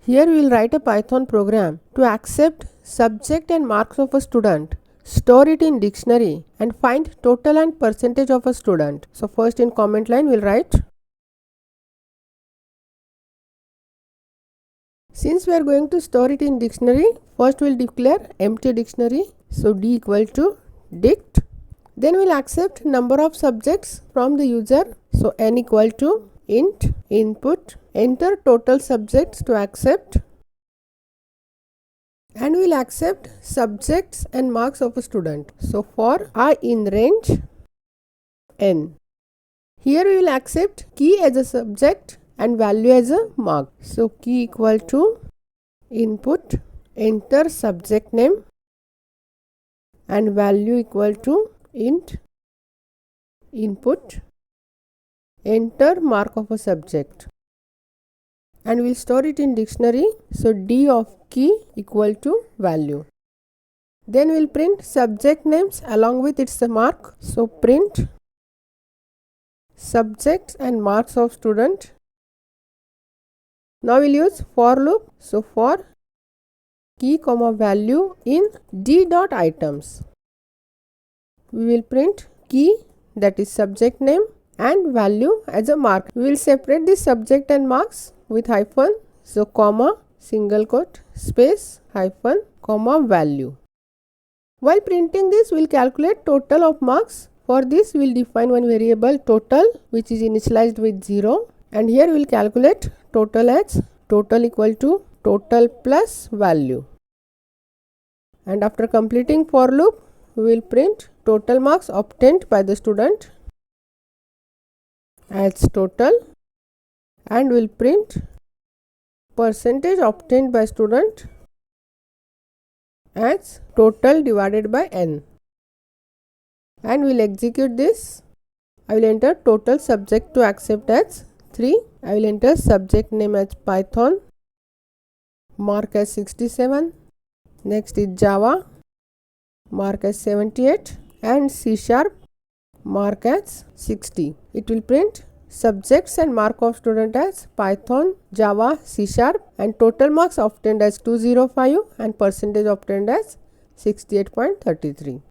Here we will write a Python program to accept subject and marks of a student, store it in dictionary and find total and percentage of a student. So first in comment line we will write, since we are going to store it in dictionary, first we will declare empty dictionary. So d equal to dict. Then we will accept number of subjects from the user. So n equal to int input, enter total subjects to accept, and we will accept subjects and marks of a student. So for I in range n. Here we will accept key as a subject and value as a mark. So key equal to input, enter subject name and value equal to int input, enter mark of a subject, and we will store it in dictionary. So d of key equal to value. Then we will print subject names along with its mark. So print subjects and marks of student. Now we will use for loop. So for key comma value in d dot items, we will print key, that is subject name, and value as a mark. We will separate the subject and marks with hyphen. So comma, single quote, space, hyphen, comma, value. While printing this, we will calculate total of marks. For this, we will define one variable total, which is initialized with 0, and here we will calculate total as total equal to total plus value. And after completing for loop, we will print total marks obtained by the student as total, and we will print percentage obtained by student as total divided by n, and we will execute this. I will enter total subject to accept as 3. I will enter subject name as Python, mark as 67. Next is Java, mark as 78, and C#, mark as 60. It will print subjects and mark of student as Python, Java, C#, and total marks obtained as 205 and percentage obtained as 68.33.